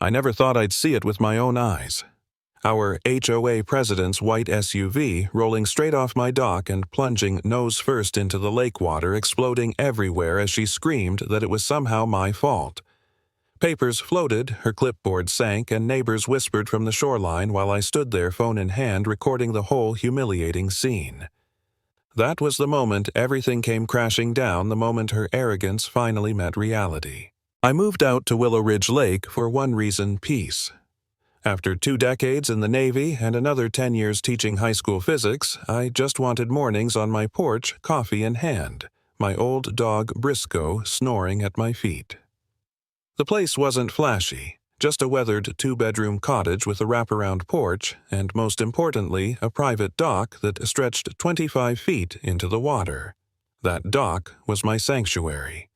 I never thought I'd see it with my own eyes. Our HOA president's white SUV rolling straight off my dock and plunging nose first into the lake water, exploding everywhere as she screamed that it was somehow my fault. Papers floated, her clipboard sank, and neighbors whispered from the shoreline while I stood there phone in hand recording the whole humiliating scene. That was the moment everything came crashing down, the moment her arrogance finally met reality. I moved out to Willow Ridge Lake for one reason: peace. After 2 decades in the Navy and another 10 years teaching high school physics, I just wanted mornings on my porch, coffee in hand, my old dog Briscoe snoring at my feet. The place wasn't flashy, just a weathered 2-bedroom cottage with a wraparound porch and, most importantly, a private dock that stretched 25 feet into the water. That dock was my sanctuary.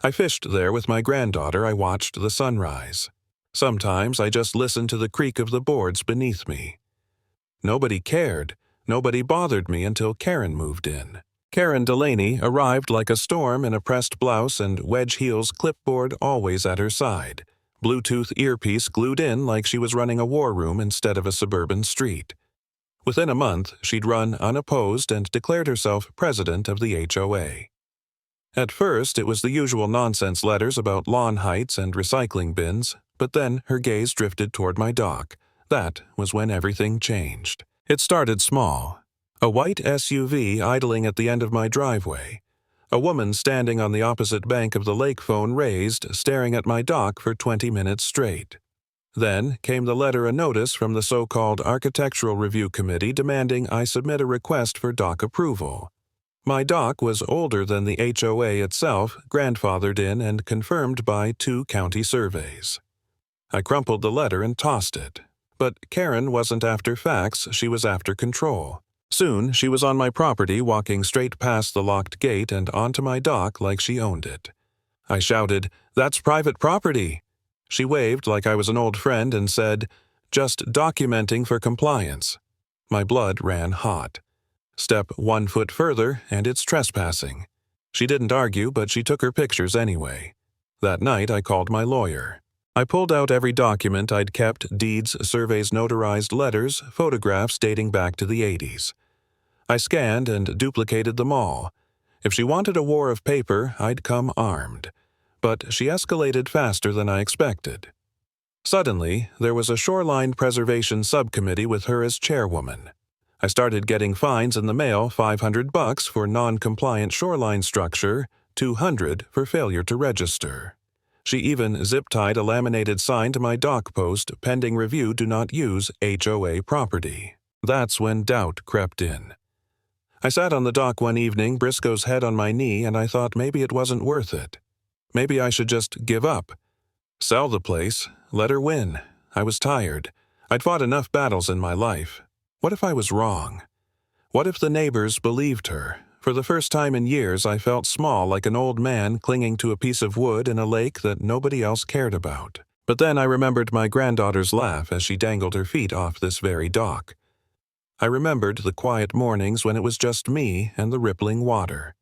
I fished there with my granddaughter. I watched the sunrise. Sometimes I just listened to the creak of the boards beneath me. Nobody cared. Nobody bothered me until Karen moved in. Karen Delaney arrived like a storm in a pressed blouse and wedge heels, clipboard always at her side, Bluetooth earpiece glued in like she was running a war room instead of a suburban street. Within a month, she'd run unopposed and declared herself president of the HOA. At first, it was the usual nonsense letters about lawn heights and recycling bins, but then her gaze drifted toward my dock. That was when everything changed. It started small. A white SUV idling at the end of my driveway. A woman standing on the opposite bank of the lake, phone raised, staring at my dock for 20 minutes straight. Then came the letter, a notice from the so-called Architectural Review Committee demanding I submit a request for dock approval. My dock was older than the HOA itself, grandfathered in and confirmed by 2 county surveys. I crumpled the letter and tossed it. But Karen wasn't after facts, she was after control. Soon, she was on my property, walking straight past the locked gate and onto my dock like she owned it. I shouted, "That's private property!" She waved like I was an old friend and said, "Just documenting for compliance." My blood ran hot. Step 1 foot further, and it's trespassing. She didn't argue, but she took her pictures anyway. That night, I called my lawyer. I pulled out every document I'd kept: deeds, surveys, notarized letters, photographs dating back to the 80s. I scanned and duplicated them all. If she wanted a war of paper, I'd come armed. But she escalated faster than I expected. Suddenly, there was a shoreline preservation subcommittee with her as chairwoman. I started getting fines in the mail: $500 for non-compliant shoreline structure, $200 for failure to register. She even zip-tied a laminated sign to my dock post: pending review, do not use HOA property. That's when doubt crept in. I sat on the dock one evening, Briscoe's head on my knee, and I thought maybe it wasn't worth it. Maybe I should just give up. Sell the place, let her win. I was tired. I'd fought enough battles in my life. What if I was wrong? What if the neighbors believed her? For the first time in years, I felt small, like an old man clinging to a piece of wood in a lake that nobody else cared about. But then I remembered my granddaughter's laugh as she dangled her feet off this very dock. I remembered the quiet mornings when it was just me and the rippling water.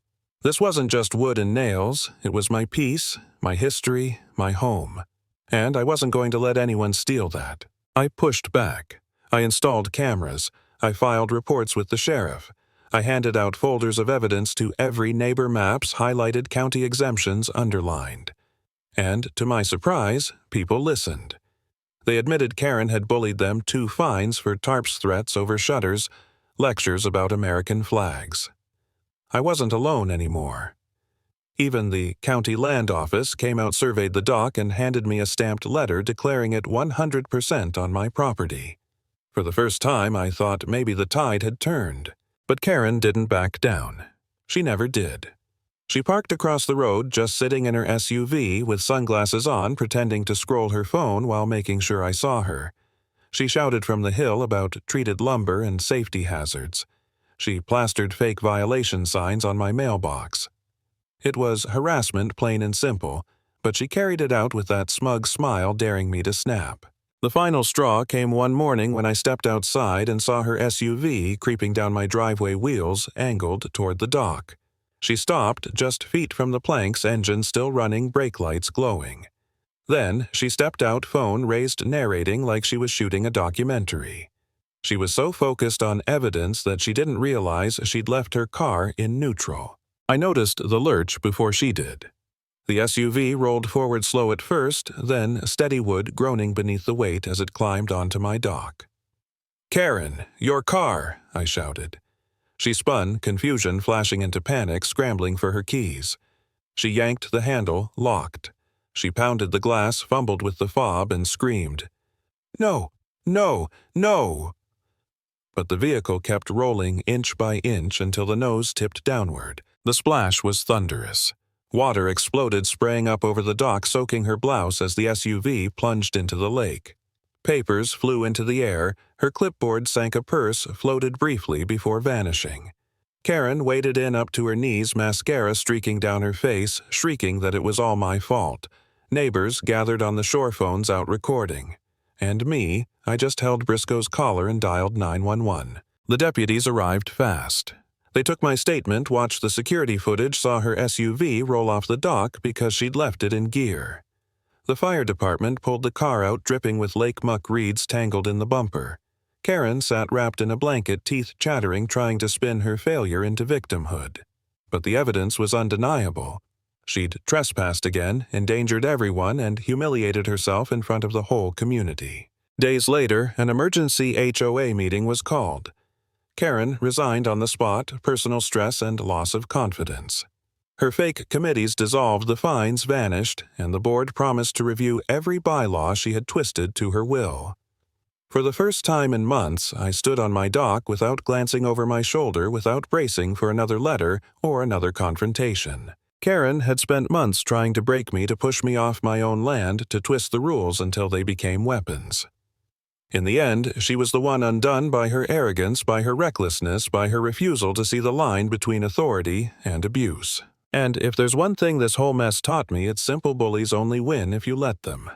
This wasn't just wood and nails, it was my peace, my history, my home. And I wasn't going to let anyone steal that. I pushed back. I installed cameras. I filed reports with the sheriff. I handed out folders of evidence to every neighbor, maps highlighted, county exemptions underlined. And, to my surprise, people listened. They admitted Karen had bullied them: 2 fines for tarps threats over shutters, lectures about American flags. I wasn't alone anymore. Even the county land office came out, surveyed the dock, and handed me a stamped letter declaring it 100% on my property. For the first time, I thought maybe the tide had turned. But Karen didn't back down. She never did. She parked across the road, just sitting in her SUV with sunglasses on, pretending to scroll her phone while making sure I saw her. She shouted from the hill about treated lumber and safety hazards. She plastered fake violation signs on my mailbox. It was harassment, plain and simple, but she carried it out with that smug smile daring me to snap. The final straw came one morning when I stepped outside and saw her SUV creeping down my driveway, wheels angled toward the dock. She stopped just feet from the planks, engine still running, brake lights glowing. Then she stepped out, phone raised, narrating like she was shooting a documentary. She was so focused on evidence that she didn't realize she'd left her car in neutral. I noticed the lurch before she did. The SUV rolled forward slow at first, then steady wood groaning beneath the weight as it climbed onto my dock. "Karen, your car!" I shouted. She spun, confusion flashing into panic, scrambling for her keys. She yanked the handle, locked. She pounded the glass, fumbled with the fob, and screamed, "No! No! No!" But the vehicle kept rolling inch by inch until the nose tipped downward. The splash was thunderous. Water exploded, spraying up over the dock, soaking her blouse as the SUV plunged into the lake. Papers flew into the air, her clipboard sank, a purse floated briefly before vanishing. Karen waded in up to her knees, mascara streaking down her face, shrieking that it was all my fault. Neighbors gathered on the shore phones out recording. And me, I just held Briscoe's collar and dialed 911. The deputies arrived fast. They took my statement, watched the security footage, saw her SUV roll off the dock because she'd left it in gear. The fire department pulled the car out, dripping with lake muck reeds tangled in the bumper. Karen sat wrapped in a blanket, teeth chattering, trying to spin her failure into victimhood. But the evidence was undeniable. She'd trespassed again, endangered everyone, and humiliated herself in front of the whole community. Days later, an emergency HOA meeting was called. Karen resigned on the spot, personal stress and loss of confidence. Her fake committees dissolved, the fines vanished, and the board promised to review every bylaw she had twisted to her will. For the first time in months, I stood on my dock without glancing over my shoulder, without bracing for another letter or another confrontation. Karen had spent months trying to break me, to push me off my own land, to twist the rules until they became weapons. In the end, she was the one undone by her arrogance, by her recklessness, by her refusal to see the line between authority and abuse. And if there's one thing this whole mess taught me, it's simple: bullies only win if you let them.